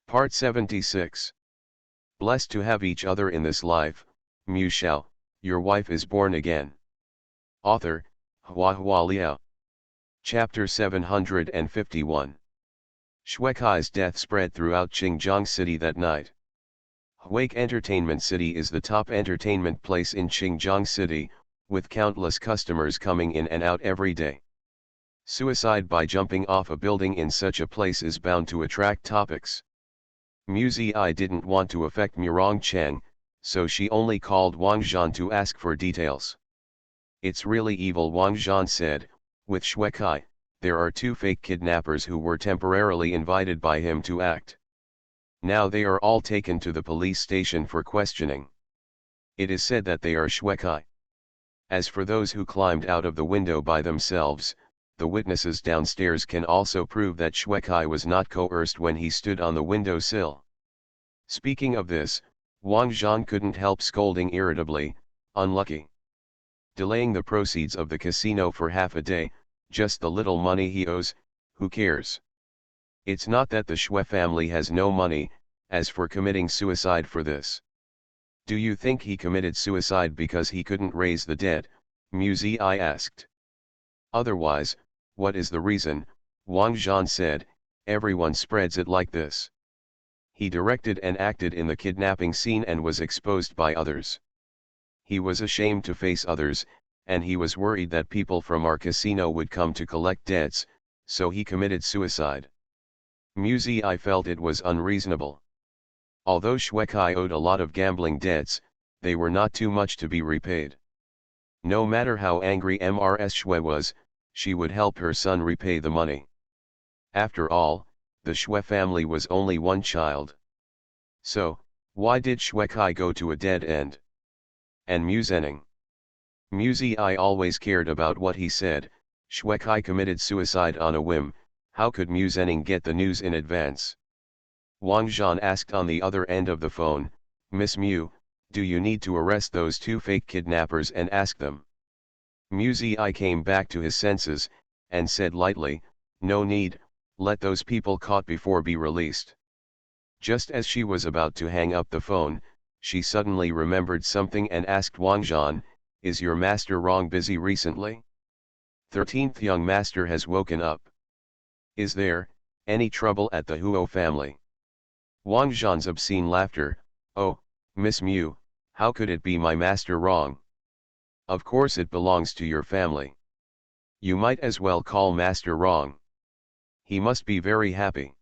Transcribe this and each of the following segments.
Part 76. Blessed to have each other in this life, Shao, your wife is born again. Author, Hua Liao. Chapter 751. Shuekai's death spread throughout Qingjiang City that night. Huake Entertainment City is the top entertainment place in Qingjiang City, with countless customers coming in and out every day. Suicide by jumping off a building in such a place is bound to attract topics. Muzi didn't want to affect Murong Cheng, so she only called Wang Zhan to ask for details. It's really evil, Wang Zhan said. With Shuekai, there are two fake kidnappers who were temporarily invited by him to act. Now they are all taken to the police station for questioning. It is said that they are Shuekai. As for those who climbed out of the window by themselves, the witnesses downstairs can also prove that Shuekai was not coerced when he stood on the window sill. Speaking of this, Wang Zhan couldn't help scolding irritably, unlucky. Delaying the proceeds of the casino for half a day, just the little money he owes, who cares? It's not that the Shui family has no money, as for committing suicide for this. Do you think he committed suicide because he couldn't raise the debt? Muzi asked. Otherwise, what is the reason? Wang Zhan said, everyone spreads it like this. He directed and acted in the kidnapping scene and was exposed by others. He was ashamed to face others, and he was worried that people from our casino would come to collect debts, so he committed suicide. Muzi felt it was unreasonable. Although Shuekai owed a lot of gambling debts, they were not too much to be repaid. No matter how angry Mrs. Shui was, she would help her son repay the money. After all, the Shui family was only one child. So, why did Shuekai go to a dead end? And Muzening. Muzi always cared about what he said. Shuekai committed suicide on a whim. How could Muzening get the news in advance? Wang Zhan asked on the other end of the phone, Miss Mu, do you need to arrest those two fake kidnappers and ask them? Muzi came back to his senses, and said lightly, no need, let those people caught before be released. Just as she was about to hang up the phone, she suddenly remembered something and asked Wang Zhan, is your master Rong busy recently? 13th young master has woken up. Is there any trouble at the Huo family? Wang Zhan's obscene laughter, oh, Miss Mu, how could it be my master Rong? Of course it belongs to your family. You might as well call Master Rong. He must be very happy.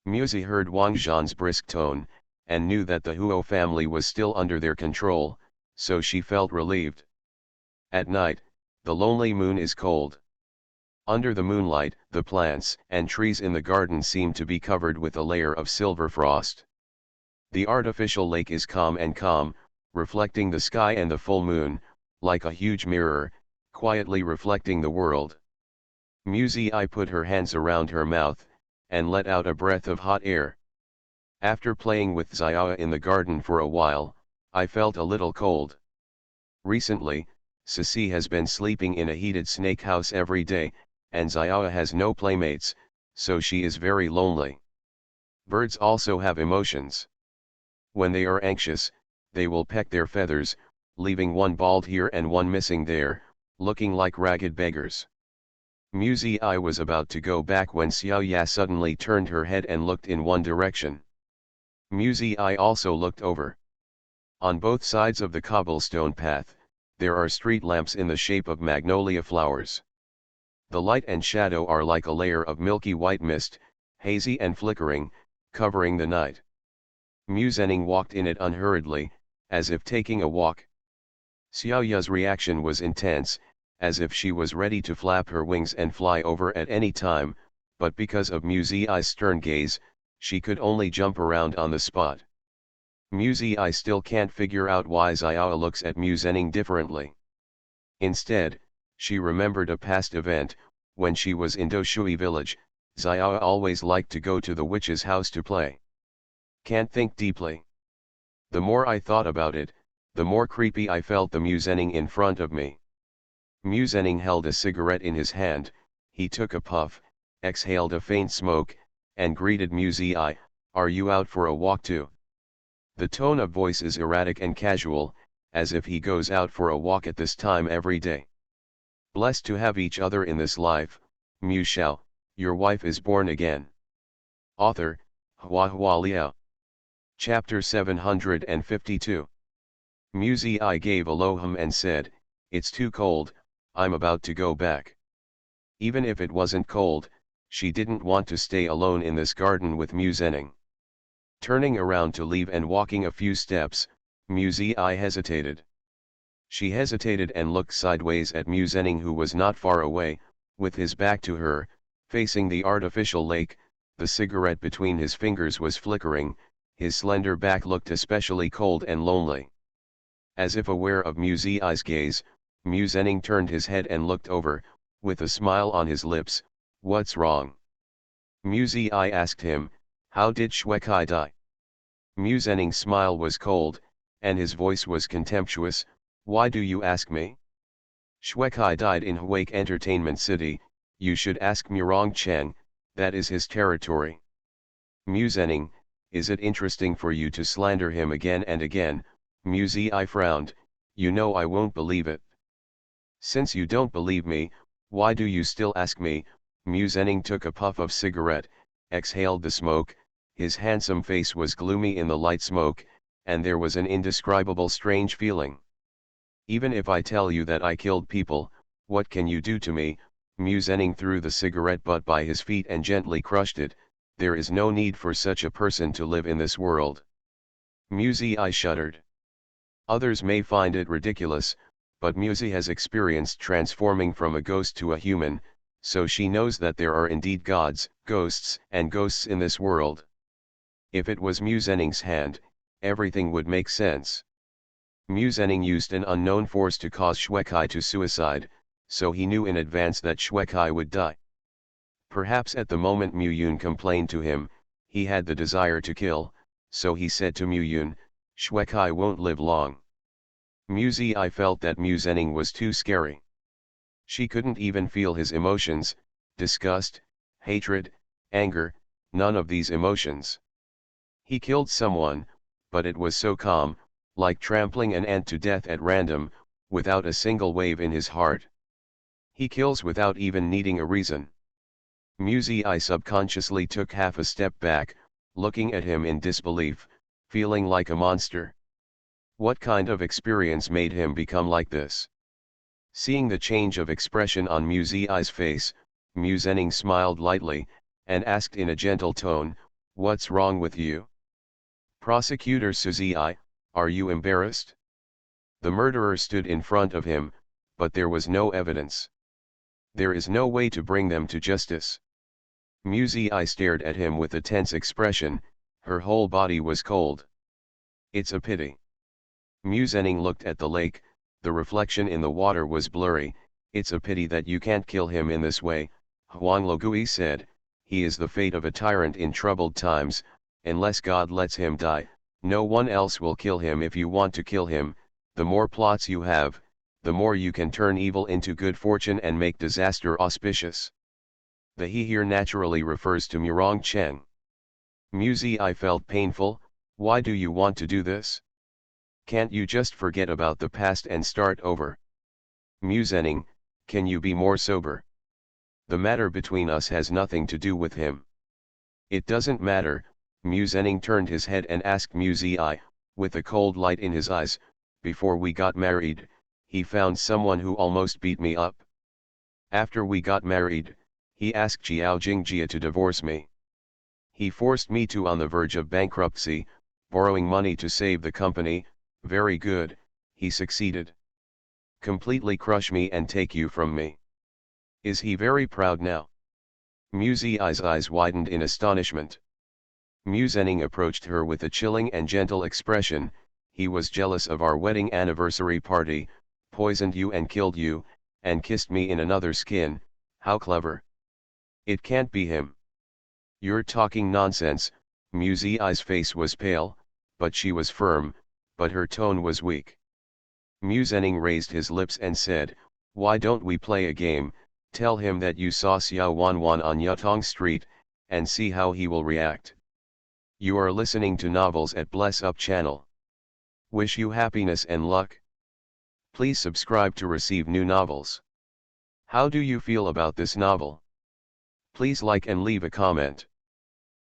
Muzi heard Wang Zhan's brisk tone, and knew that the Huo family was still under their control, so she felt relieved. At night, the lonely moon is cold. Under the moonlight, the plants and trees in the garden seem to be covered with a layer of silver frost. The artificial lake is calm, reflecting the sky and the full moon, like a huge mirror, quietly reflecting the world. Muzi put her hands around her mouth, and let out a breath of hot air. After playing with Xiao in the garden for a while, I felt a little cold. Recently, Sisi has been sleeping in a heated snake house every day, and Xiao has no playmates, so she is very lonely. Birds also have emotions. When they are anxious, they will peck their feathers, leaving one bald here and one missing there, looking like ragged beggars. Muzi was about to go back when Xiao Ya suddenly turned her head and looked in one direction. Muzi also looked over. On both sides of the cobblestone path, there are street lamps in the shape of magnolia flowers. The light and shadow are like a layer of milky white mist, hazy and flickering, covering the night. Muzening walked in it unhurriedly, as if taking a walk. Xiao Ya's reaction was intense, as if she was ready to flap her wings and fly over at any time, but because of Muzi's stern gaze, she could only jump around on the spot. Muzi still can't figure out why Xiao looks at Muzening differently. Instead, she remembered a past event. When she was in Doshui village, Xiao always liked to go to the witch's house to play. Can't think deeply. The more I thought about it, the more creepy I felt the Muzening in front of me. Muzening held a cigarette in his hand, he took a puff, exhaled a faint smoke, and greeted Muzi, Are you out for a walk too? The tone of voice is erratic and casual, as if he goes out for a walk at this time every day. Blessed to have each other in this life, Shao, your wife is born again. Author, HandsomeMaleLead. Chapter 752. I gave a low hum and said, "It's too cold, I'm about to go back." Even if it wasn't cold, she didn't want to stay alone in this garden with Musenning. Turning around to leave and walking a few steps, I hesitated. She hesitated and looked sideways at Musenning, who was not far away, with his back to her, facing the artificial lake. The cigarette between his fingers was flickering, his slender back looked especially cold and lonely. As if aware of I's gaze, Musenning turned his head and looked over, with a smile on his lips. "What's wrong?" I asked him. "How did Shwekai die?" Musenning's smile was cold, and his voice was contemptuous. "Why do you ask me? Shwekai died in Hwake Entertainment City. You should ask Murong Cheng, that is his territory." Musenning, "Is it interesting for you to slander him again and again?" I frowned. "You know I won't believe it." "Since you don't believe me, why do you still ask me?" Musenning took a puff of cigarette, exhaled the smoke. His handsome face was gloomy in the light smoke, and there was an indescribable strange feeling. "Even if I tell you that I killed people, what can you do to me?" Musenning threw the cigarette butt by his feet and gently crushed it. "There is no need for such a person to live in this world." I shuddered. Others may find it ridiculous, but has experienced transforming from a ghost to a human, so she knows that there are indeed gods, ghosts, and ghosts in this world. If it was Musenning's hand, everything would make sense. Musenning used an unknown force to cause Shwekai to suicide, so he knew in advance that Shwekai would die. Perhaps at the moment Muyun complained to him, he had the desire to kill, so he said to Muyun, "Shwekai won't live long." I felt that Musenning was too scary. She couldn't even feel his emotions, disgust, hatred, anger, none of these emotions. He killed someone, but it was so calm, like trampling an ant to death at random, without a single wave in his heart. He kills without even needing a reason. I subconsciously took half a step back, looking at him in disbelief, feeling like a monster. What kind of experience made him become like this? Seeing the change of expression on I's face, Musenning smiled lightly, and asked in a gentle tone, "What's wrong with you?" "Prosecutor Suzi, are you embarrassed?" The murderer stood in front of him, but there was no evidence. There is no way to bring them to justice. I stared at him with a tense expression, her whole body was cold. "It's a pity." Musenning looked at the lake, the reflection in the water was blurry. "It's a pity that you can't kill him in this way," Huang Logui said. "He is the fate of a tyrant in troubled times. Unless God lets him die, no one else will kill him. If you want to kill him, the more plots you have, the more you can turn evil into good fortune and make disaster auspicious." The he here naturally refers to Murong Cheng. I felt painful. "Why do you want to do this? Can't you just forget about the past and start over?" Musenning, "Can you be more sober? The matter between us has nothing to do with him." "It doesn't matter." Musenning turned his head and asked I, with a cold light in his eyes, "Before we got married, he found someone who almost beat me up. After we got married, he asked Jiao Jingjia to divorce me. He forced me to on the verge of bankruptcy, borrowing money to save the company. Very good, he succeeded. Completely crush me and take you from me. Is he very proud now?" I's eyes widened in astonishment. Musenning approached her with a chilling and gentle expression. "He was jealous of our wedding anniversary party, poisoned you and killed you, and kissed me in another skin. How clever. It can't be him." "You're talking nonsense." I's face was pale, but she was firm, but her tone was weak. Musenning raised his lips and said, "Why don't we play a game? Tell him that you saw Xiao Wanwan on Yutong Street, and see how he will react." You are listening to Novels at Bless Up channel. Wish you happiness and luck. Please subscribe to receive new novels. How do you feel about this novel? Please like and leave a comment.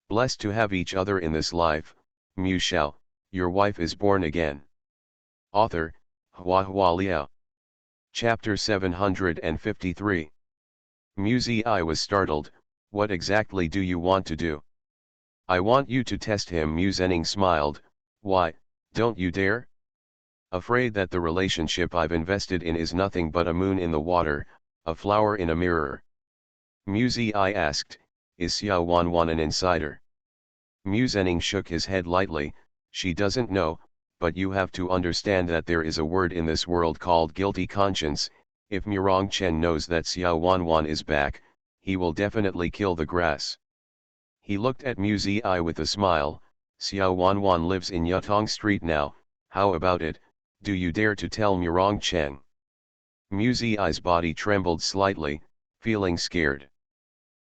Blessed to have each other in this life, Shao, your wife is born again. Author, HandsomeMaleLead. Chapter 753. I was startled. What exactly do you want to do? I want you to test him. Musenning smiled. Why, don't you dare? Afraid that the relationship I've invested in is nothing but a moon in the water, a flower in a mirror. I asked, is Xiao an insider? Musenning shook his head lightly. She doesn't know, but you have to understand that there is a word in this world called guilty conscience. If Chen knows that Xiao is back, he will definitely kill the grass. He looked at I with a smile. Xiao lives in Yutong Street now. How about it? Do you dare to tell Chen? I's body trembled slightly, feeling scared.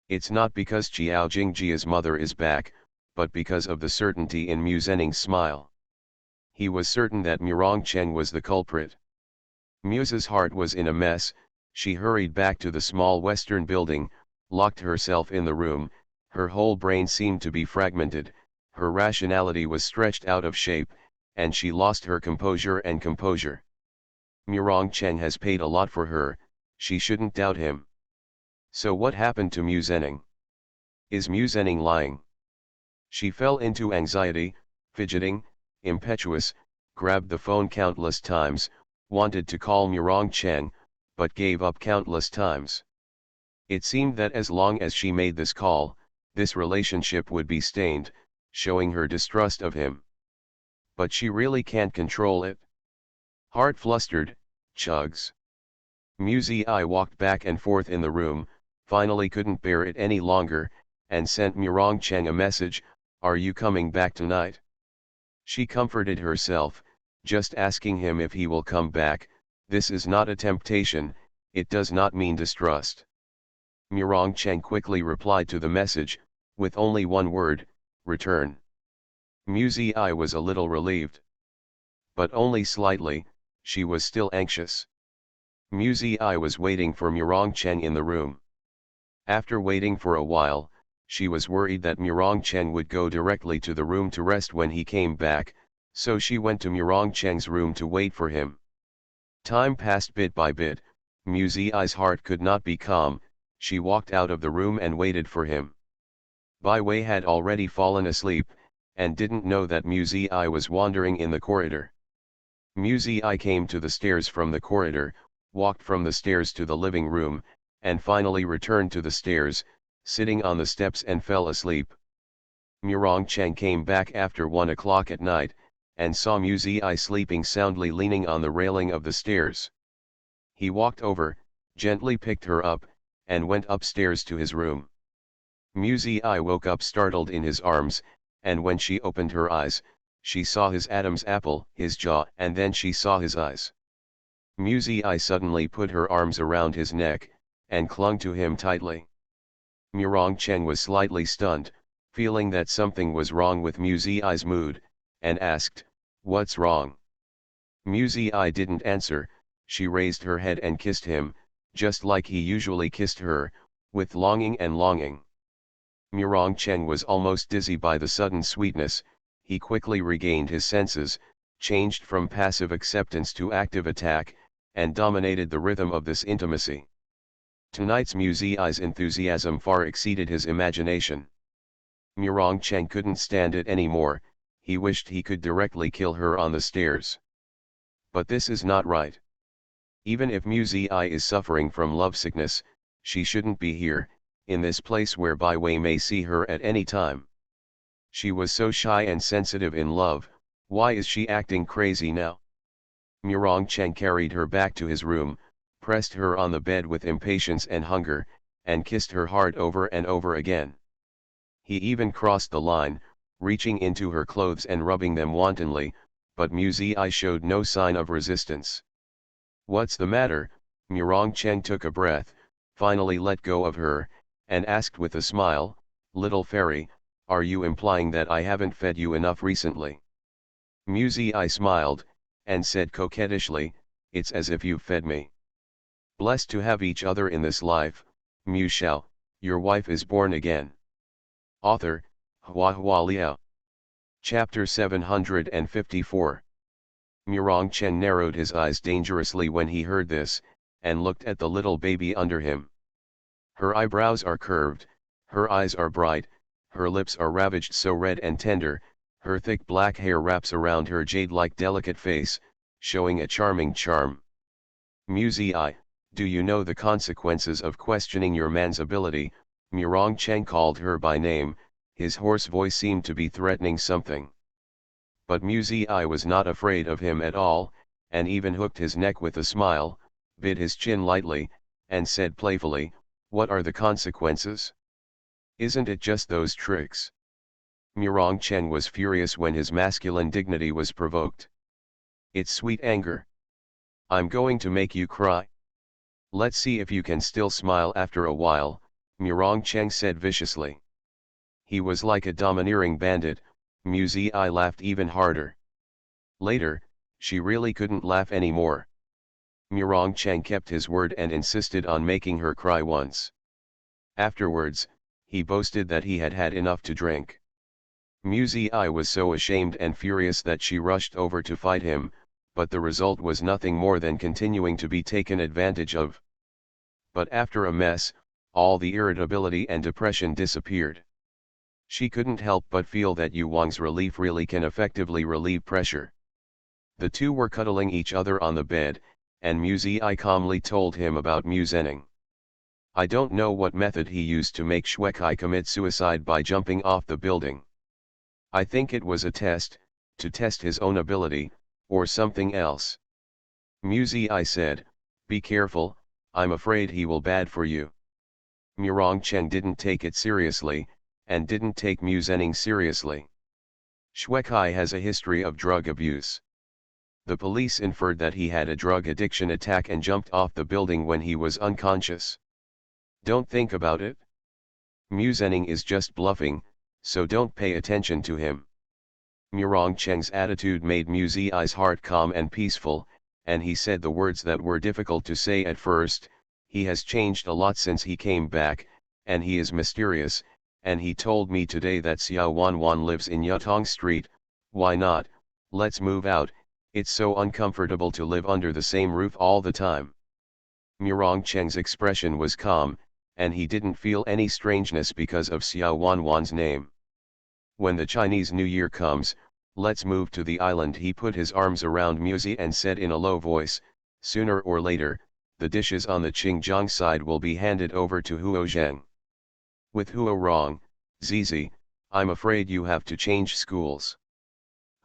It's not because Xiao Jingjia's mother is back, but because of the certainty in Musenning's smile. He was certain that Chen was the culprit. Muse's heart was in a mess. She hurried back to the small western building, locked herself in the room. Her whole brain seemed to be fragmented, her rationality was stretched out of shape, and she lost her composure. Chen has paid a lot for her, she shouldn't doubt him. So what happened to Musenning? Is Musenning lying? She fell into anxiety, fidgeting, impetuous, grabbed the phone countless times, wanted to call Chen, but gave up countless times. It seemed that as long as she made this call, this relationship would be stained, showing her distrust of him. But she really can't control it. Heart flustered, chugs. I walked back and forth in the room, finally couldn't bear it any longer, and sent Chen a message, are you coming back tonight? She comforted herself, just asking him if he will come back. This is not a temptation, it does not mean distrust. Chen quickly replied to the message, with only one word, return. I was a little relieved. But only slightly, she was still anxious. I was waiting for Chen in the room. After waiting for a while, she was worried that Chen would go directly to the room to rest when he came back, so she went to Chen's room to wait for him. Time passed bit by bit. I's heart could not be calm. She walked out of the room and waited for him. Bai Wei had already fallen asleep, and didn't know that I was wandering in the corridor. I came to the stairs from the corridor, walked from the stairs to the living room, and finally returned to the stairs, sitting on the steps and fell asleep. Chen came back after 1 o'clock at night, and saw I sleeping soundly leaning on the railing of the stairs. He walked over, gently picked her up, and went upstairs to his room. I woke up startled in his arms, and when she opened her eyes, she saw his Adam's apple, his jaw, and then she saw his eyes. I suddenly put her arms around his neck, and clung to him tightly. Chen was slightly stunned, feeling that something was wrong with I's mood, and asked, what's wrong? I didn't answer. She raised her head and kissed him, just like he usually kissed her, with longing and longing. Chen was almost dizzy by the sudden sweetness. He quickly regained his senses, changed from passive acceptance to active attack, and dominated the rhythm of this intimacy. Tonight's I's enthusiasm far exceeded his imagination. Chen couldn't stand it anymore. He wished he could directly kill her on the stairs. But this is not right. Even if I is suffering from lovesickness, she shouldn't be here, in this place where Bai Wei may see her at any time. She was so shy and sensitive in love, why is she acting crazy now? Chen carried her back to his room, pressed her on the bed with impatience and hunger, and kissed her hard over and over again. He even crossed the line, reaching into her clothes and rubbing them wantonly, but I showed no sign of resistance. What's the matter? Chen took a breath, finally let go of her, and asked with a smile, little fairy, Are you implying that I haven't fed you enough recently? Muzi smiled, and said coquettishly, it's as if you've fed me. Blessed to have each other in this life, Shao, your wife is born again. Author, Hua Liao. Chapter 754. Murong Chen narrowed his eyes dangerously when he heard this, and looked at the little baby under him. Her eyebrows are curved, her eyes are bright, her lips are ravaged so red and tender, her thick black hair wraps around her jade-like delicate face, showing a charming charm. Muzi, do you know the consequences of questioning your man's ability? Murong Chen called her by name, his hoarse voice seemed to be threatening something. But Muzi was not afraid of him at all, and even hooked his neck with a smile, bit his chin lightly, and said playfully, what are the consequences? Isn't it just those tricks? Murong Chen was furious when his masculine dignity was provoked. It's sweet anger. I'm going to make you cry. Let's see if you can still smile after a while, Murong Chen said viciously. He was like a domineering bandit. Muzi laughed even harder. Later, she really couldn't laugh anymore. Murong Chen kept his word and insisted on making her cry once. Afterwards, he boasted that he had had enough to drink. Muzi was so ashamed and furious that she rushed over to fight him, but the result was nothing more than continuing to be taken advantage of. But after a mess, all the irritability and depression disappeared. She couldn't help but feel that Yu Wang's relief really can effectively relieve pressure. The two were cuddling each other on the bed, and Muzi calmly told him about Mu Zhenning. I don't know what method he used to make Shuekai commit suicide by jumping off the building. I think it was a test, to test his own ability, or something else. Muzi said, be careful, I'm afraid he will bad for you. Murong Chen didn't take it seriously, and didn't take Mu Zhenning seriously. Shuekai has a history of drug abuse. The police inferred that he had a drug addiction attack and jumped off the building when he was unconscious. Don't think about it. Mu Zhenning is just bluffing, so don't pay attention to him. Murong Chen's attitude made Muzi's heart calm and peaceful, and he said the words that were difficult to say at first. He has changed a lot since he came back, and he is mysterious, and he told me today that Xiao Wanwan lives in Yutong Street. Why not? Let's move out, it's so uncomfortable to live under the same roof all the time. Murong Chen's expression was calm, and he didn't feel any strangeness because of Xiao Wanwan's name. When the Chinese New Year comes, let's move to the island. He put his arms around Muzi and said in a low voice, sooner or later, the dishes on the Qingjiang side will be handed over to Huo Zheng. With Huo wrong, Zizi, I'm afraid you have to change schools.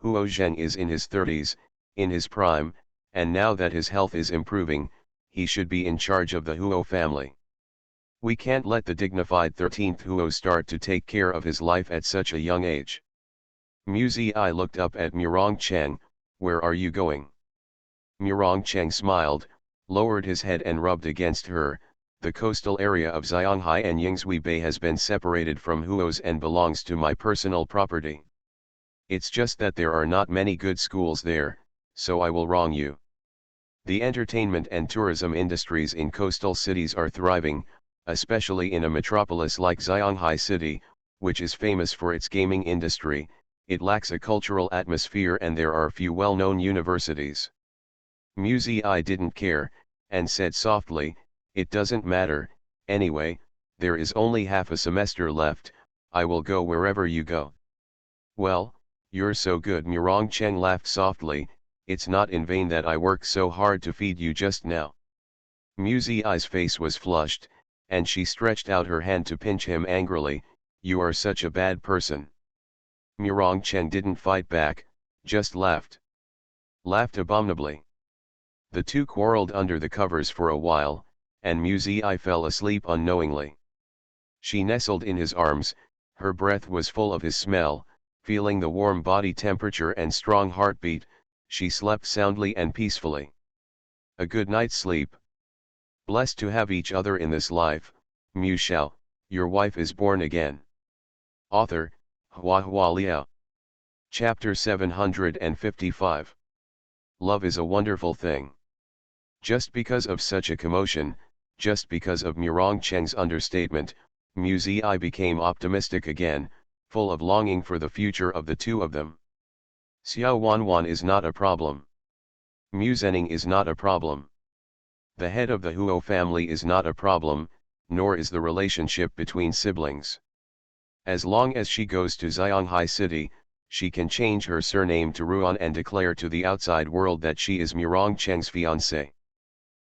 Huo Zheng is in his 30s, in his prime, and now that his health is improving, he should be in charge of the Huo family. We can't let the dignified 13th Huo start to take care of his life at such a young age. Muzi looked up at Murong Chen, where are you going? Murong Chen smiled, lowered his head and rubbed against her. The coastal area of Xianghai and Yingzui Bay has been separated from Huo's and belongs to my personal property. It's just that there are not many good schools there, so I will wrong you. The entertainment and tourism industries in coastal cities are thriving, especially in a metropolis like Xianghai City, which is famous for its gaming industry. It lacks a cultural atmosphere and there are few well-known universities. Muzi didn't care, and said softly, it doesn't matter, anyway, there is only half a semester left, I will go wherever you go. Well, you're so good. Murong Chen laughed softly, it's not in vain that I work so hard to feed you just now. Muzi's face was flushed, and she stretched out her hand to pinch him angrily, you are such a bad person. Murong Chen didn't fight back, just laughed. Laughed abominably. The two quarreled under the covers for a while, and Muzi fell asleep unknowingly. She nestled in his arms, her breath was full of his smell, feeling the warm body temperature and strong heartbeat, she slept soundly and peacefully. A good night's sleep. Blessed to have each other in this life, Mu Shao, your wife is born again. Author, Hua Hua Liao. Chapter 755. Love is a wonderful thing. Just because of such a commotion, just because of Murong Cheng's understatement, Mu Zi became optimistic again, full of longing for the future of the two of them. Xiao Wanwan is not a problem. Mu Zening is not a problem. The head of the Huo family is not a problem, nor is the relationship between siblings. As long as she goes to Xianghai City, she can change her surname to Ruan and declare to the outside world that she is Murong Cheng's fiancée.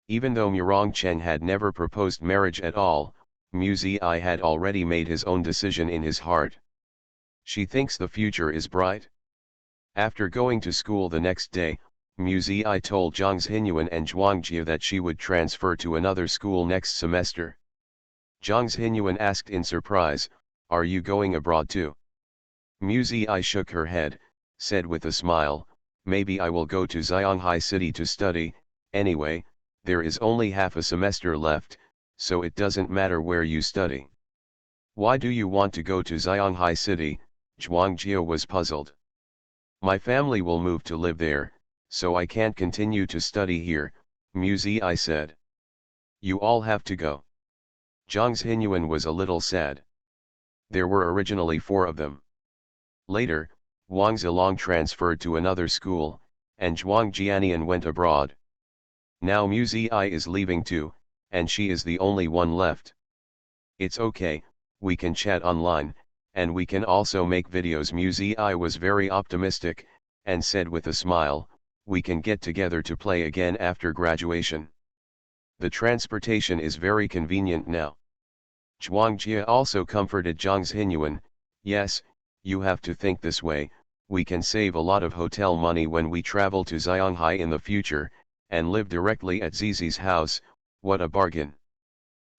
Even though Murong Cheng had never proposed marriage at all, Mu Zi had already made his own decision in his heart. She thinks the future is bright. After going to school the next day, Mu Zi told Zhang Xinyuan and Zhuang Jia that she would transfer to another school next semester. Zhang Xinyuan asked in surprise, "Are you going abroad too?" Mu Zi shook her head, said with a smile, "Maybe I will go to Xianghai City to study, anyway, there is only half a semester left, so it doesn't matter where you study." "Why do you want to go to Xianghai City?" Zhuang Jia was puzzled. "My family will move to live there, so I can't continue to study here," Mu Zi said. "You all have to go." Zhang Xinyuan was a little sad. There were originally 4 of them. Later, Wang Zilong transferred to another school, and Zhuang Jianian went abroad. Now Mu Zi is leaving too, and she is the only one left. "It's okay, we can chat online, and we can also make videos." Mu Zi was very optimistic, and said with a smile, "We can get together to play again after graduation. The transportation is very convenient now." Zhuang Jia also comforted Zhang Xinyuan, "Yes, you have to think this way, we can save a lot of hotel money when we travel to Xianghai in the future, and live directly at Zizi's house, what a bargain."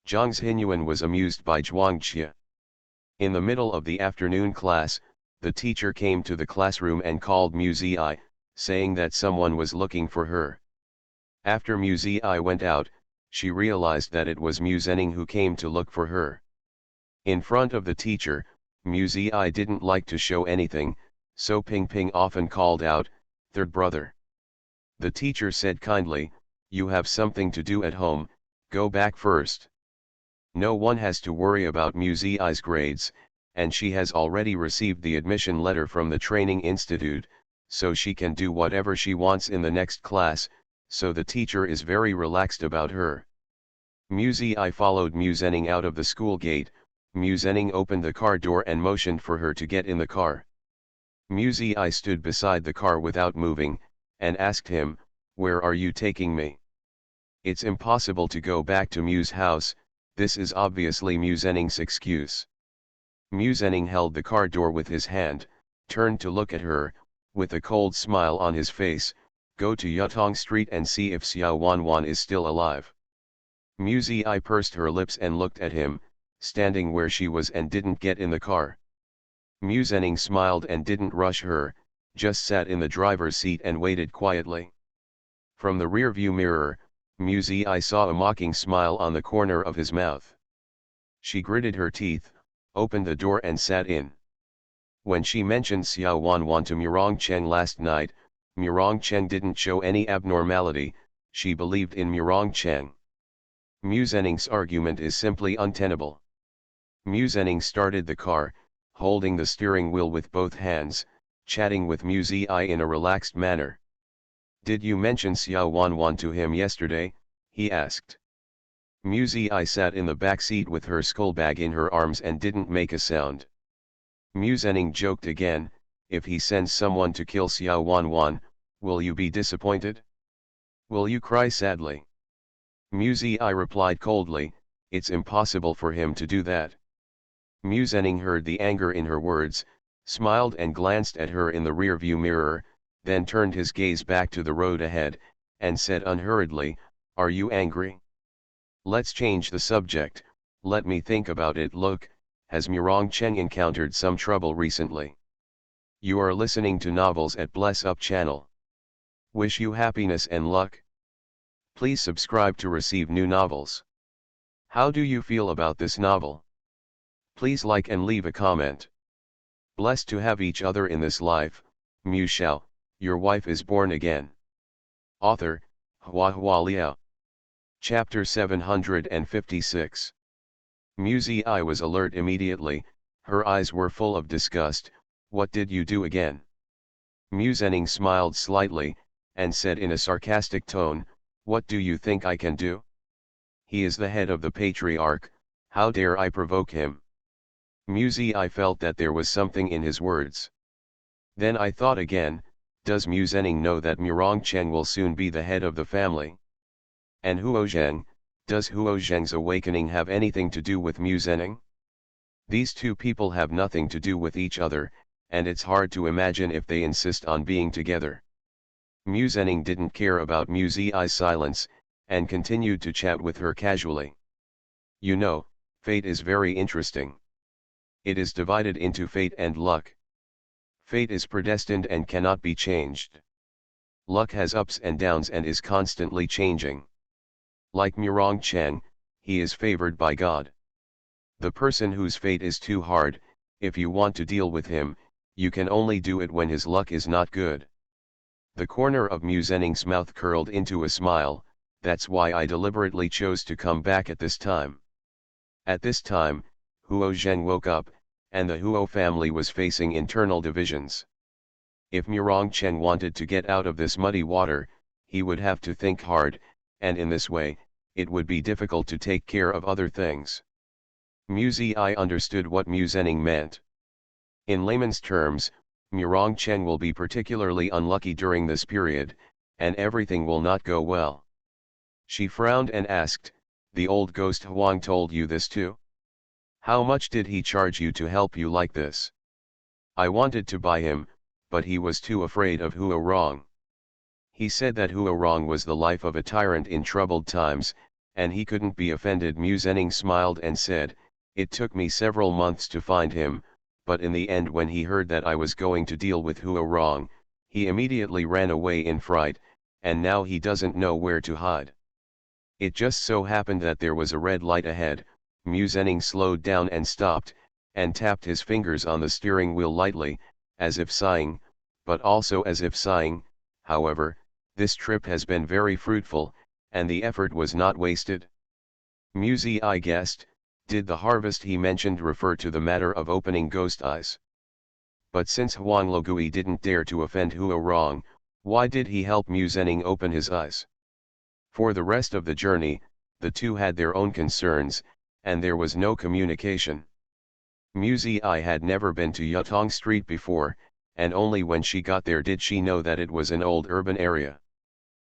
Zhang Xinyuan was amused by Zhuang Jia. In the middle of the afternoon class, the teacher came to the classroom and called Mu Zi, saying that someone was looking for her. After Mu Zi went out, she realized that it was Mu Zening who came to look for her. In front of the teacher, Mu Zi didn't like to show anything, so Ping Ping often called out, "Third brother." The teacher said kindly, "You have something to do at home, go back first." No one has to worry about Mu Zi's grades, and she has already received the admission letter from the training institute, so she can do whatever she wants in the next class, so the teacher is very relaxed about her. Mu Zi followed Mu Zening out of the school gate. Mu Zening opened the car door and motioned for her to get in the car. Mu Zi stood beside the car without moving, and asked him, "Where are you taking me?" "It's impossible to go back to Mu's house." This is obviously Mu Zening's excuse. Mu Zening held the car door with his hand, turned to look at her, with a cold smile on his face, "Go to Yutong Street and see if Xiao Wanwan is still alive." Mu Zi pursed her lips and looked at him, standing where she was, and didn't get in the car. Mu Zening smiled and didn't rush her, just sat in the driver's seat and waited quietly. From the rearview mirror, Mu Zi saw a mocking smile on the corner of his mouth. She gritted her teeth, opened the door and sat in. When she mentioned Xiao Wanwan to Murong Cheng last night, Murong Cheng didn't show any abnormality, she believed in Murong Cheng. Mu Zening's argument is simply untenable. Mu Zening started the car, holding the steering wheel with both hands, chatting with Mu Zi in a relaxed manner. "Did you mention Xiao Wanwan to him yesterday?" he asked. Mu Zi sat in the back seat with her skull bag in her arms and didn't make a sound. Mu Zening joked again, "If he sends someone to kill Xiao Wanwan, will you be disappointed? Will you cry sadly?" Mu Zi replied coldly, "It's impossible for him to do that." Mu Zening heard the anger in her words, smiled and glanced at her in the rearview mirror, then turned his gaze back to the road ahead, and said unhurriedly, "Are you angry? Let's change the subject, let me think about it. Look, has Murong Cheng encountered some trouble recently? You are listening to Novels at Bless Up channel. Wish you happiness and luck. Please subscribe to receive new novels. How do you feel about this novel? Please like and leave a comment. Blessed to have each other in this life, Shao, your wife is born again. Author, HhandsomeMaleLead. Chapter 756. Muzi was alert immediately, her eyes were full of disgust. What did you do again? Muzenning smiled slightly, and said in a sarcastic tone, what do you think I can do? He is the head of the patriarch, how dare I provoke him? Muzi felt that there was something in his words. Then I thought again, does Muzenning know that Murongcheng will soon be the head of the family? And Huozheng, does Huozheng's awakening have anything to do with Muzenning? These two people have nothing to do with each other, and it's hard to imagine if they insist on being together. Muzenning didn't care about Muzi's silence, and continued to chat with her casually. You know, fate is very interesting. It is divided into fate and luck. Fate is predestined and cannot be changed. Luck has ups and downs and is constantly changing. Like Murongcheng, he is favored by God. The person whose fate is too hard, if you want to deal with him, you can only do it when his luck is not good. The corner of Muzenning's mouth curled into a smile, that's why I deliberately chose to come back at this time. At this time, Huozheng woke up, and the Huo family was facing internal divisions. If Murongcheng wanted to get out of this muddy water, he would have to think hard, and in this way, it would be difficult to take care of other things. Muzi understood what Muzenning meant. In layman's terms, Murongcheng will be particularly unlucky during this period, and everything will not go well. She frowned and asked, the old ghost Huang told you this too? How much did he charge you to help you like this? I wanted to buy him, but he was too afraid of Huorong. He said that Huorong was the life of a tyrant in troubled times, and he couldn't be offended. Muzenning smiled and said, it took me several months to find him, but in the end when he heard that I was going to deal with Huorong, he immediately ran away in fright, and now he doesn't know where to hide. It just so happened that there was a red light ahead. Muzenning slowed down and stopped, and tapped his fingers on the steering wheel lightly, as if sighing, but also as if sighing. However, this trip has been very fruitful, and the effort was not wasted. Muzi guessed, did the harvest he mentioned refer to the matter of opening ghost eyes? But since Huang Logui didn't dare to offend Huorong, why did he help Muzenning open his eyes? For the rest of the journey, the two had their own concerns, and there was no communication. Muzi had never been to Yutong Street before, and only when she got there did she know that it was an old urban area.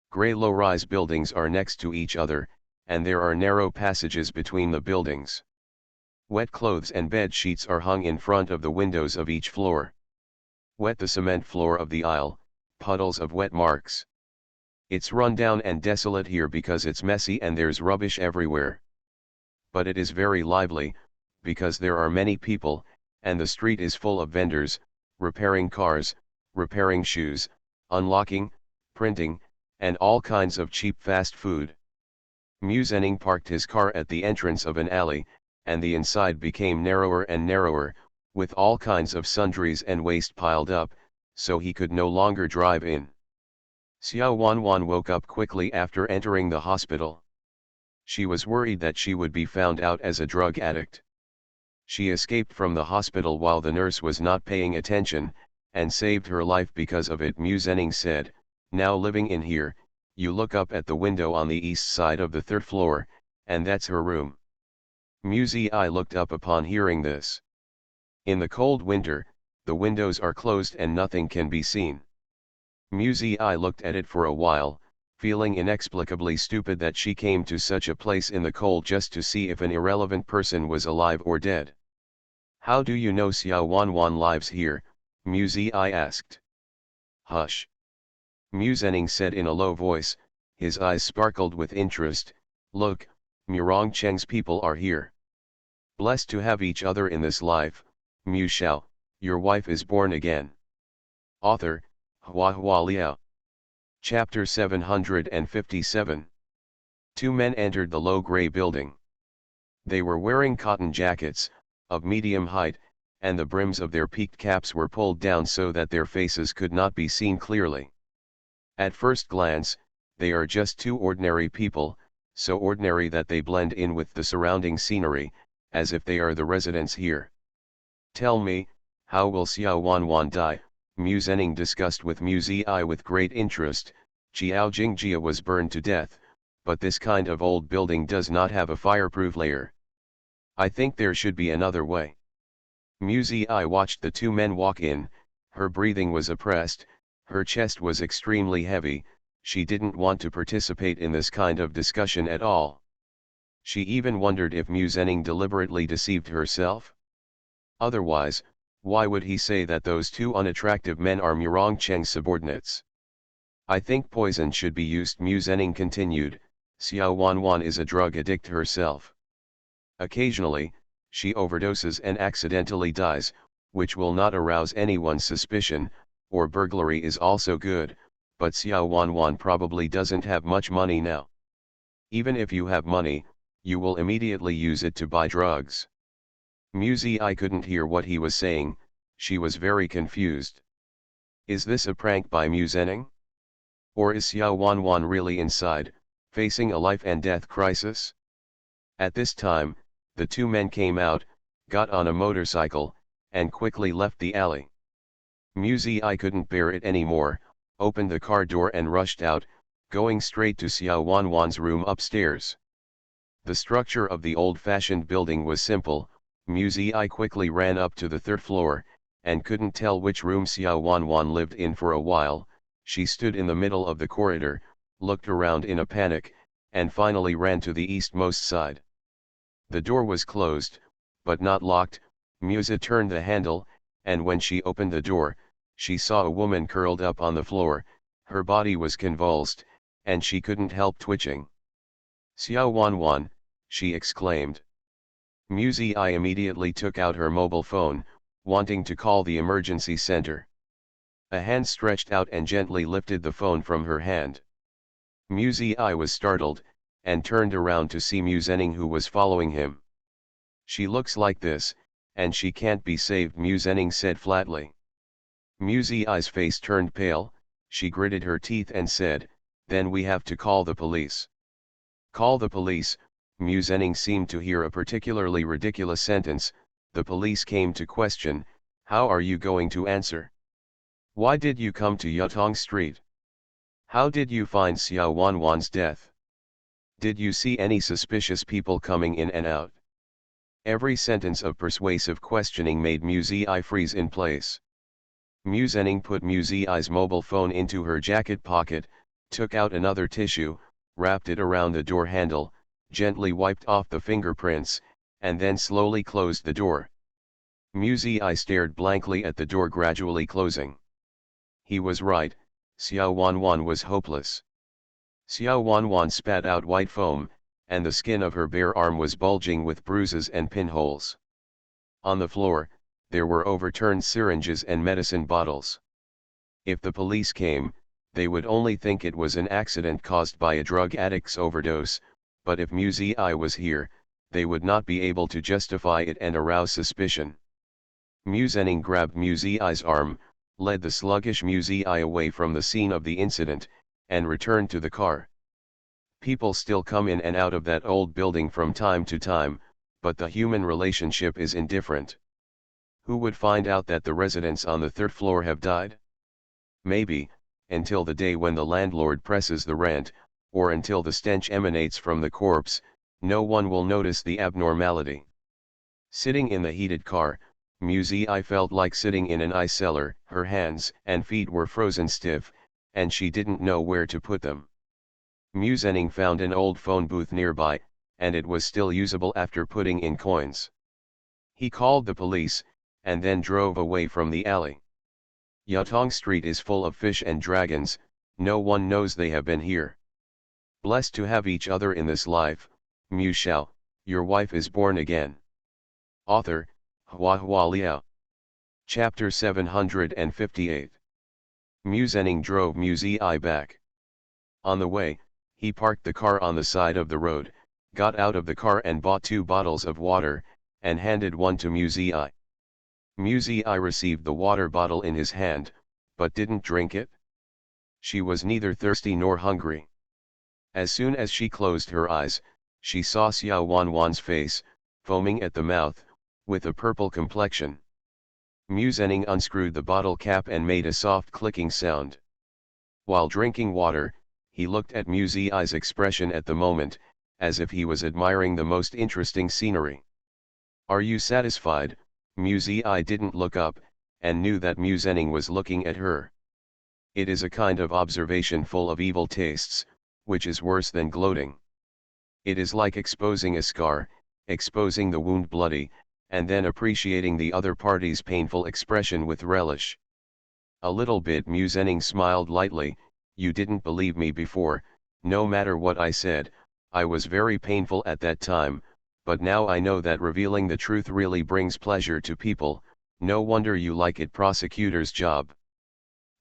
Grey low-rise buildings are next to each other, and there are narrow passages between the buildings. Wet clothes and bed sheets are hung in front of the windows of each floor. Wet the cement floor of the aisle, puddles of wet marks. It's run down and desolate here because it's messy and there's rubbish everywhere. But it is very lively, because there are many people, and the street is full of vendors, repairing cars, repairing shoes, unlocking, printing, and all kinds of cheap fast food. Muzenning parked his car at the entrance of an alley, and the inside became narrower and narrower, with all kinds of sundries and waste piled up, so he could no longer drive in. Xiao Wanwan woke up quickly after entering the hospital. She was worried that she would be found out as a drug addict. She escaped from the hospital while the nurse was not paying attention, and saved her life because of it. Muzenning said, now living in here, you look up at the window on the east side of the third floor, and that's her room. Muzi looked up upon hearing this. In the cold winter, the windows are closed and nothing can be seen. Muzi looked at it for a while, feeling inexplicably stupid that she came to such a place in the cold just to see if an irrelevant person was alive or dead. How do you know Xiao Wanwan lives here? Muzi asked. Hush. Muzenning said in a low voice, his eyes sparkled with interest, look, Murongcheng's people are here. Blessed to have each other in this life, Mu Shao, your wife is born again. Author, HhandsomeMaleLead. Chapter 757. Two men entered the low gray building. They were wearing cotton jackets, of medium height, and the brims of their peaked caps were pulled down so that their faces could not be seen clearly. At first glance, they are just two ordinary people, so ordinary that they blend in with the surrounding scenery, as if they are the residents here. "Tell me, how will Xiao Wanwan die?" Mu Zening discussed with Mu Zi with great interest. "Xiao Jingjia was burned to death, but this kind of old building does not have a fireproof layer. I think there should be another way." Mu Zi watched the two men walk in. Her breathing was oppressed, her chest was extremely heavy. She didn't want to participate in this kind of discussion at all. She even wondered if Mu Zening deliberately deceived herself. Otherwise, why would he say that those two unattractive men are Murong Cheng's subordinates? "I think poison should be used," Mu Zening continued. "Xiao Wanwan is a drug addict herself. Occasionally, she overdoses and accidentally dies, which will not arouse anyone's suspicion, or burglary is also good, but Xiao Wanwan probably doesn't have much money now. Even if you have money, you will immediately use it to buy drugs." Mu Zi couldn't hear what he was saying. She was very confused. Is this a prank by Mu Zening? Or is Xiao Wanwan really inside, facing a life and death crisis? At this time, the two men came out, got on a motorcycle, and quickly left the alley. Mu Zi couldn't bear it anymore, opened the car door and rushed out, going straight to Xiao Wanwan's room upstairs. The structure of the old-fashioned building was simple. Mu Zi quickly ran up to the third floor, and couldn't tell which room Xiao Wanwan lived in for a while. She stood in the middle of the corridor, looked around in a panic, and finally ran to the eastmost side. The door was closed, but not locked. Mu Zi turned the handle, and when she opened the door, she saw a woman curled up on the floor. Her body was convulsed, and she couldn't help twitching. "Xiao Wanwan," she exclaimed. Mu Zi immediately took out her mobile phone, wanting to call the emergency center. A hand stretched out and gently lifted the phone from her hand. Mu Zi was startled, and turned around to see Mu Zening, who was following him. "She looks like this, and she can't be saved," Mu Zening said flatly. Mu Zi's face turned pale. She gritted her teeth and said, "Then we have to call the police." "Call the police?" Mu Zening seemed to hear a particularly ridiculous sentence. "The police came to question. How are you going to answer? Why did you come to Yutong Street? How did you find Xiao Wanwan's death? Did you see any suspicious people coming in and out?" Every sentence of persuasive questioning made Mu Zi freeze in place. Mu Zening put Mu Zi's mobile phone into her jacket pocket, took out another tissue, wrapped it around the door handle, gently wiped off the fingerprints, and then slowly closed the door. Mu Zi stared blankly at the door gradually closing. He was right. Xiao Wanwan was hopeless. Xiao Wanwan spat out white foam, and the skin of her bare arm was bulging with bruises and pinholes. On the floor, there were overturned syringes and medicine bottles. If the police came, they would only think it was an accident caused by a drug addict's overdose, but if Mu Zi was here, they would not be able to justify it and arouse suspicion. Mu Zening grabbed Mu Zi's arm, led the sluggish Mu Zi away from the scene of the incident, and returned to the car. People still come in and out of that old building from time to time, but the human relationship is indifferent. Who would find out that the residents on the third floor have died? Maybe, until the day when the landlord presses the rent, or until the stench emanates from the corpse, no one will notice the abnormality. Sitting in the heated car, Mu Zi felt like sitting in an ice cellar. Her hands and feet were frozen stiff, and she didn't know where to put them. Mu Zening found an old phone booth nearby, and it was still usable after putting in coins. He called the police, and then drove away from the alley. Yutong Street is full of fish and dragons. No one knows they have been here. Blessed to have each other in this life. Mu Shao, your wife is born again. Author, Hua Liao. Chapter 758. Mu Zening drove Mu Zi back. On the way, he parked the car on the side of the road, got out of the car and bought 2 bottles of water, and handed one to Mu Zi. Muzi received the water bottle in his hand, but didn't drink it. She was neither thirsty nor hungry. As soon as she closed her eyes, she saw Xiao Wanwan's face, foaming at the mouth, with a purple complexion. Mu Zhenning unscrewed the bottle cap and made a soft clicking sound. While drinking water, he looked at Mu Zi's expression at the moment, as if he was admiring the most interesting scenery. "Are you satisfied?" Mu Zi didn't look up, and knew that Mu Zhenning was looking at her. It is a kind of observation full of evil tastes, which is worse than gloating. It is like exposing a scar, exposing the wound bloody, and then appreciating the other party's painful expression with relish. A little bit. Mu Zhenning smiled lightly. "You didn't believe me before, no matter what I said. I was very painful at that time, but now I know that revealing the truth really brings pleasure to people. No wonder you like it." Prosecutor's job.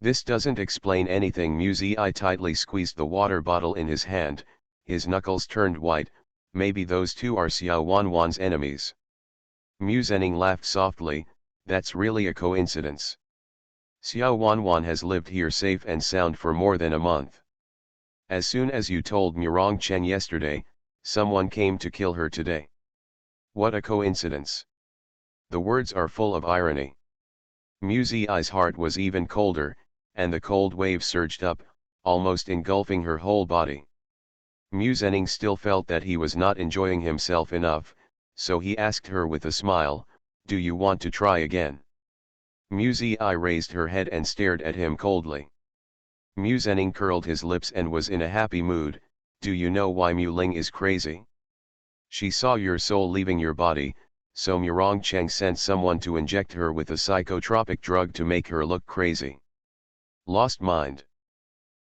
"This doesn't explain anything." Mu Zi tightly squeezed the water bottle in his hand, his knuckles turned white. "Maybe those two are Xiao Wanwan's enemies." Mu Zhenning laughed softly. "That's really a coincidence. Xiao Wanwan has lived here safe and sound for more than a month. As soon as you told Murong Chen yesterday, someone came to kill her today. What a coincidence." The words are full of irony. Mu Zi's heart was even colder, and the cold wave surged up, almost engulfing her whole body. Mu Zhenning still felt that he was not enjoying himself enough, so he asked her with a smile, "Do you want to try again?" Mu Zi raised her head and stared at him coldly. Mu Zhenning curled his lips and was in a happy mood. "Do you know why Mu Ling is crazy? She saw your soul leaving your body, so Murong Cheng sent someone to inject her with a psychotropic drug to make her look crazy. Lost mind.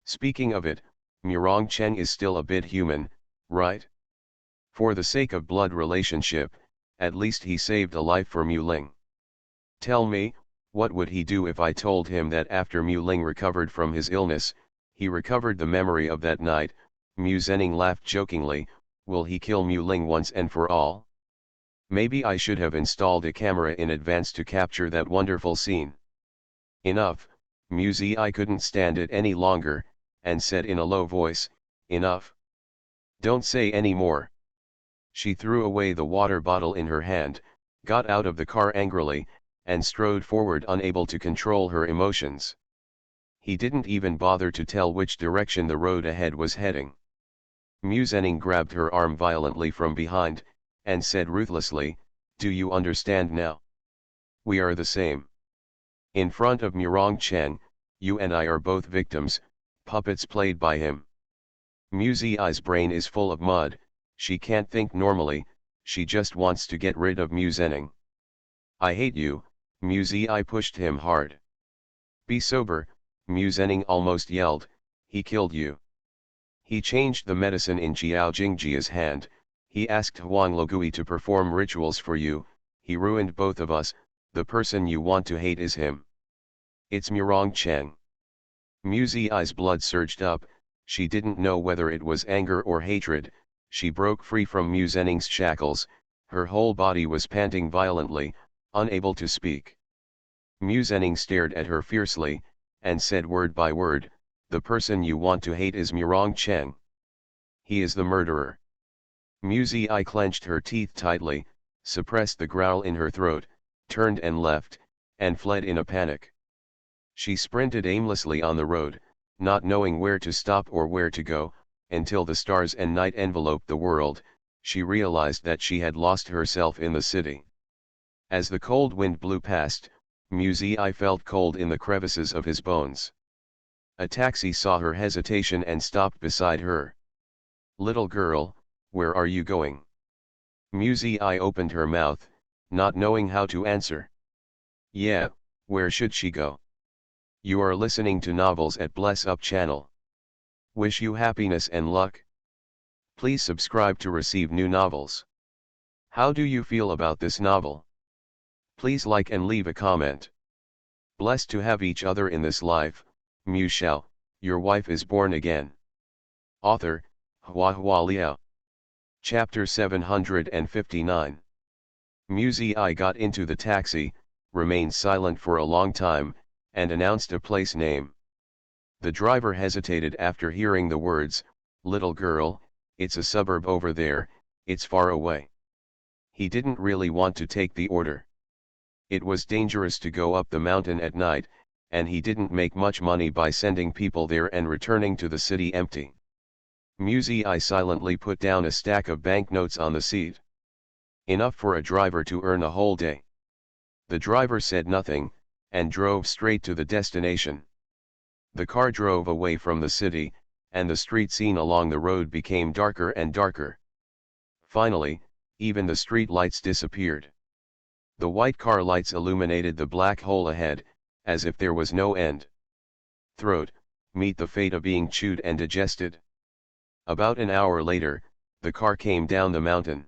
Speaking of it, Murong Cheng is still a bit human, right? For the sake of blood relationship, at least he saved a life for Mu Ling. Tell me, what would he do if I told him that after Mu Ling recovered from his illness, he recovered the memory of that night?" Mu Zhenning laughed jokingly. "Will he kill Mu Ling once and for all? Maybe I should have installed a camera in advance to capture that wonderful scene." "Enough." Mu Zi couldn't stand it any longer, and said in a low voice, "Enough. Don't say any more." She threw away the water bottle in her hand, got out of the car angrily, and strode forward, unable to control her emotions. He didn't even bother to tell which direction the road ahead was heading. Mu Zhenning grabbed her arm violently from behind, and said ruthlessly, "Do you understand now? We are the same. In front of Murong Chen, you and I are both victims, puppets played by him." Mu Zi's brain is full of mud. She can't think normally, she just wants to get rid of Mu Zhenning. "I hate you." Mu Zi pushed him hard. "Be sober," Mu Zhenning almost yelled. "He killed you. He changed the medicine in Jiao Jingjia's hand, he asked Huang Legui to perform rituals for you, he ruined both of us. The person you want to hate is him. It's Murong Chen." Mu Zi's blood surged up. She didn't know whether it was anger or hatred. She broke free from Mu Zhenning's shackles, her whole body was panting violently, unable to speak. Mu Zhenning stared at her fiercely, and said word by word, "The person you want to hate is Murong Chen. He is the murderer." Mu Zi clenched her teeth tightly, suppressed the growl in her throat, turned and left, and fled in a panic. She sprinted aimlessly on the road, not knowing where to stop or where to go, until the stars and night enveloped the world. She realized that she had lost herself in the city. As the cold wind blew past, Mu Zi felt cold in the crevices of his bones. A taxi saw her hesitation and stopped beside her. "Little girl, where are you going?" Mu Zi opened her mouth, not knowing how to answer. "Yeah, where should she go?" You are listening to Novels at Bless Up channel. Wish you happiness and luck. Please subscribe to receive new novels. How do you feel about this novel? Please like and leave a comment. Blessed to have each other in this life. Mu Shao, your wife is born again. Author, Hua Liao. Chapter 759. Mu Zi got into the taxi, remained silent for a long time, and announced a place name. The driver hesitated after hearing the words, "Little girl, it's a suburb over there, it's far away." He didn't really want to take the order. It was dangerous to go up the mountain at night, and he didn't make much money by sending people there and returning to the city empty. Musei silently put down a stack of banknotes on the seat. Enough for a driver to earn a whole day. The driver said nothing, and drove straight to the destination. The car drove away from the city, and the street scene along the road became darker and darker. Finally, even the street lights disappeared. The white car lights illuminated the black hole ahead, as if there was no end. Throat, meet the fate of being chewed and digested. About an hour later, the car came down the mountain.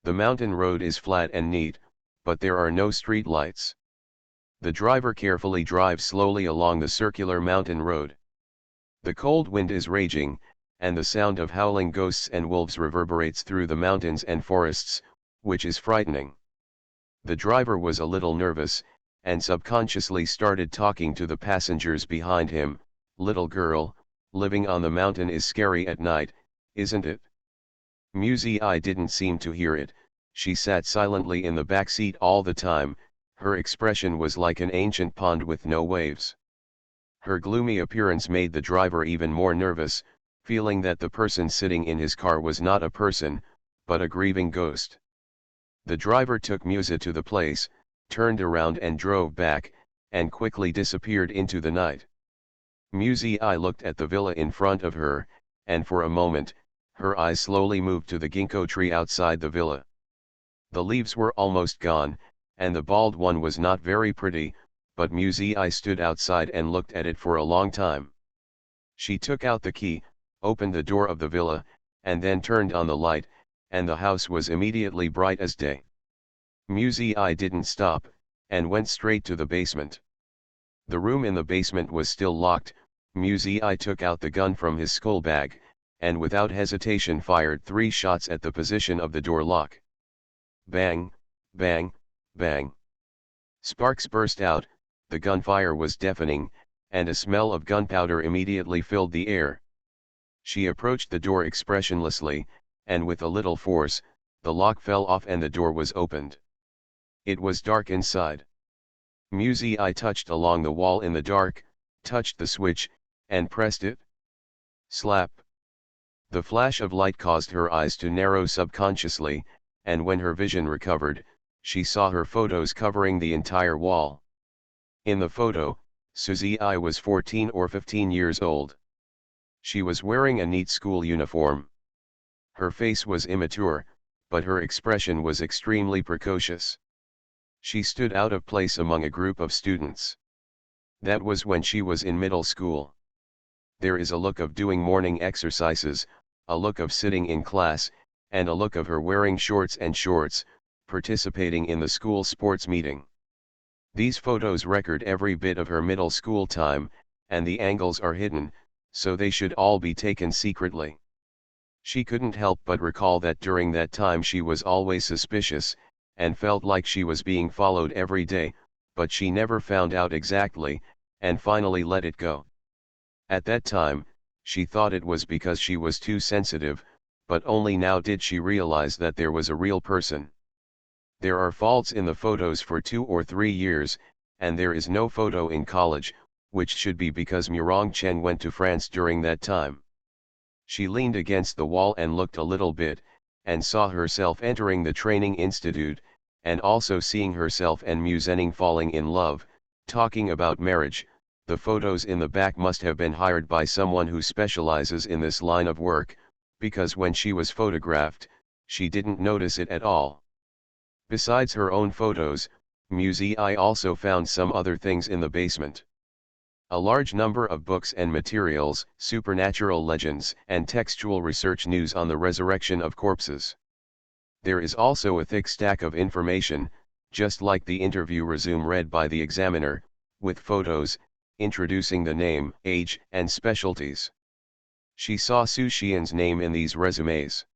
The mountain road is flat and neat, but there are no street lights. The driver carefully drives slowly along the circular mountain road. The cold wind is raging, and the sound of howling ghosts and wolves reverberates through the mountains and forests, which is frightening. The driver was a little nervous, and subconsciously started talking to the passengers behind him. "Little girl, living on the mountain is scary at night, isn't it?" Musei didn't seem to hear it. She sat silently in the back seat all the time. Her expression was like an ancient pond with no waves. Her gloomy appearance made the driver even more nervous, feeling that the person sitting in his car was not a person, but a grieving ghost. The driver took Musei to the place, turned around and drove back, and quickly disappeared into the night. Musei looked at the villa in front of her, and for a moment, her eyes slowly moved to the ginkgo tree outside the villa. The leaves were almost gone, and the bald one was not very pretty, but Musei stood outside and looked at it for a long time. She took out the key, opened the door of the villa, and then turned on the light, and the house was immediately bright as day. Musei didn't stop, and went straight to the basement. The room in the basement was still locked. Musei took out the gun from his skull bag, and without hesitation fired 3 shots at the position of the door lock. Bang, bang, bang. Sparks burst out, the gunfire was deafening, and a smell of gunpowder immediately filled the air. She approached the door expressionlessly, and with a little force, the lock fell off and the door was opened. It was dark inside. Musei touched along the wall in the dark, touched the switch, and pressed it. Slap. The flash of light caused her eyes to narrow subconsciously, and when her vision recovered, she saw her photos covering the entire wall. In the photo, Musei was 14 or 15 years old. She was wearing a neat school uniform. Her face was immature, but her expression was extremely precocious. She stood out of place among a group of students. That was when she was in middle school. There is a look of doing morning exercises, a look of sitting in class, and a look of her wearing shorts, participating in the school sports meeting. These photos record every bit of her middle school time, and the angles are hidden, so they should all be taken secretly. She couldn't help but recall that during that time she was always suspicious, and felt like she was being followed every day, but she never found out exactly, and finally let it go. At that time, she thought it was because she was too sensitive, but only now did she realize that there was a real person. There are faults in the photos for 2 or 3 years, and there is no photo in college, which should be because Murong Chen went to France during that time. She leaned against the wall and looked a little bit, and saw herself entering the training institute, and also seeing herself and Mu Zhenning falling in love, talking about marriage. The photos in the back must have been hired by someone who specializes in this line of work, because when she was photographed, she didn't notice it at all. Besides her own photos, Musei also found some other things in the basement. A large number of books and materials, supernatural legends, and textual research news on the resurrection of corpses. There is also a thick stack of information, just like the interview resume read by the examiner, with photos, introducing the name, age, and specialties. She saw Su Xian's name in these resumes.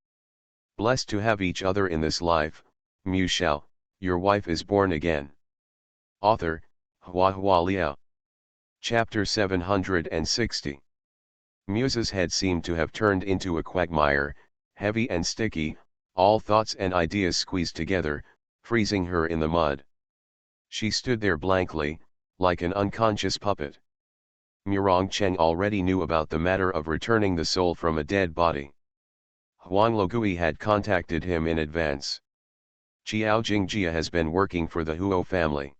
Blessed to have each other in this life, Mu Shao, your wife is born again. Author, HandsomeMaleLead. Chapter 760. Muse's head seemed to have turned into a quagmire, heavy and sticky, all thoughts and ideas squeezed together, freezing her in the mud. She stood there blankly, like an unconscious puppet. Murong Cheng already knew about the matter of returning the soul from a dead body. Huang Logui had contacted him in advance. Xiao Jingjia has been working for the Huo family.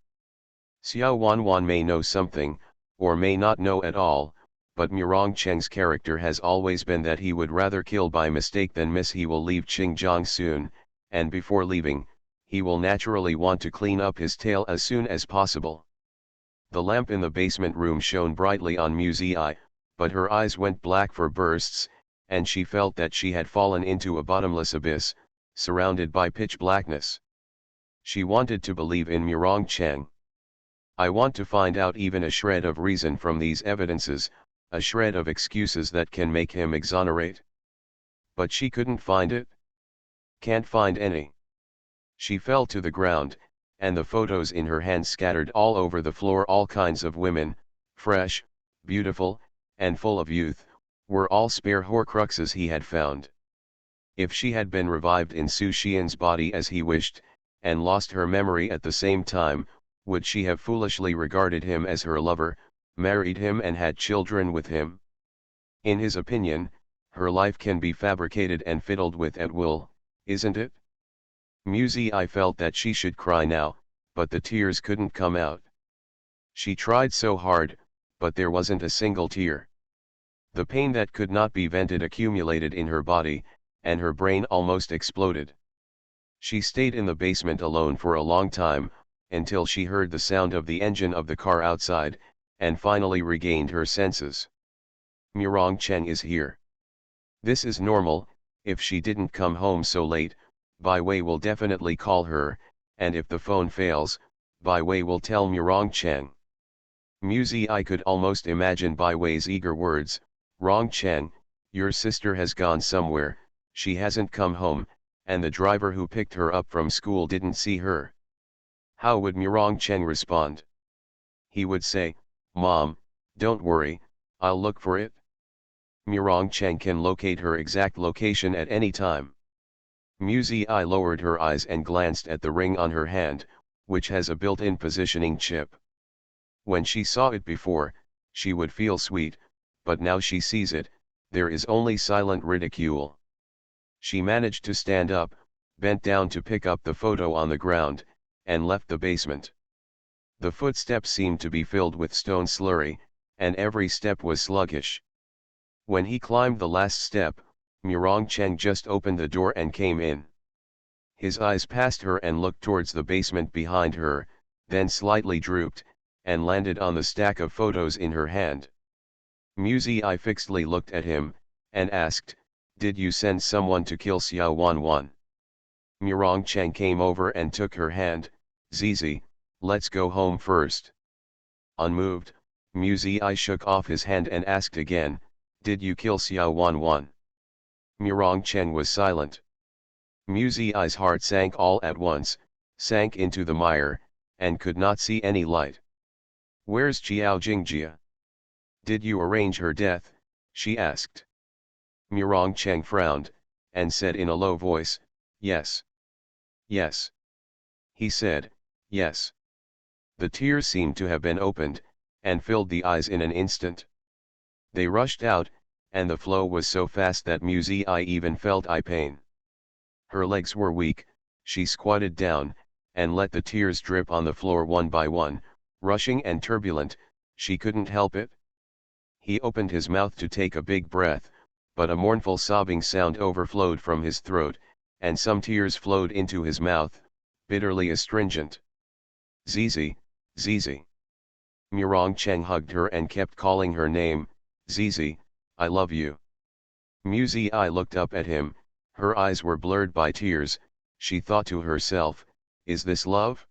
Xiao Wanwan may know something, or may not know at all, but Murong Cheng's character has always been that he would rather kill by mistake than miss. He will leave Qingjiang soon, and before leaving, he will naturally want to clean up his tail as soon as possible. The lamp in the basement room shone brightly on Muse's eye, but her eyes went black for bursts, and she felt that she had fallen into a bottomless abyss, surrounded by pitch blackness. She wanted to believe in Murong Cheng. I want to find out even a shred of reason from these evidences, a shred of excuses that can make him exonerate. But she couldn't find it. Can't find any. She fell to the ground, and the photos in her hand scattered all over the floor. All kinds of women, fresh, beautiful, and full of youth, were all spare horcruxes he had found. If she had been revived in Su Xian's body as he wished, and lost her memory at the same time, would she have foolishly regarded him as her lover, married him and had children with him? In his opinion, her life can be fabricated and fiddled with at will, isn't it? Musi felt that she should cry now, but the tears couldn't come out. She tried so hard, but there wasn't a single tear. The pain that could not be vented accumulated in her body, and her brain almost exploded. She stayed in the basement alone for a long time, until she heard the sound of the engine of the car outside, and finally regained her senses. Murong Cheng is here. This is normal. If she didn't come home so late, Bai Wei will definitely call her, and if the phone fails, Bai Wei will tell Murong Cheng. Musi could almost imagine Bai Wei's eager words, "Rong Cheng, your sister has gone somewhere, she hasn't come home, and the driver who picked her up from school didn't see her." How would Murong Cheng respond? He would say, "Mom, don't worry, I'll look for it." Murong Cheng can locate her exact location at any time. Musi lowered her eyes and glanced at the ring on her hand, which has a built-in positioning chip. When she saw it before, she would feel sweet, but now she sees it, there is only silent ridicule. She managed to stand up, bent down to pick up the photo on the ground, and left the basement. The footsteps seemed to be filled with stone slurry, and every step was sluggish. When he climbed the last step, Murong Cheng just opened the door and came in. His eyes passed her and looked towards the basement behind her, then slightly drooped, and landed on the stack of photos in her hand. Musi fixedly looked at him, and asked, "Did you send someone to kill Xiao Wanwan?" Murong Cheng came over and took her hand. "Zizi, let's go home first." Unmoved, Musi shook off his hand and asked again, "Did you kill Xiao Wanwan?" Murong Cheng was silent. Musi's heart sank all at once, sank into the mire, and could not see any light. "Where's Xiao Jingjia? Did you arrange her death?" she asked. Murong Cheng frowned, and said in a low voice, "Yes. Yes." He said, "Yes." The tears seemed to have been opened, and filled the eyes in an instant. They rushed out, and the flow was so fast that Musi even felt eye pain. Her legs were weak, she squatted down, and let the tears drip on the floor one by one, rushing and turbulent. She couldn't help it. He opened his mouth to take a big breath, but a mournful sobbing sound overflowed from his throat, and some tears flowed into his mouth, bitterly astringent. "Zizi, Zizi." Murong Cheng hugged her and kept calling her name, "Zizi, I love you." Musi looked up at him, her eyes were blurred by tears. She thought to herself, "Is this love?"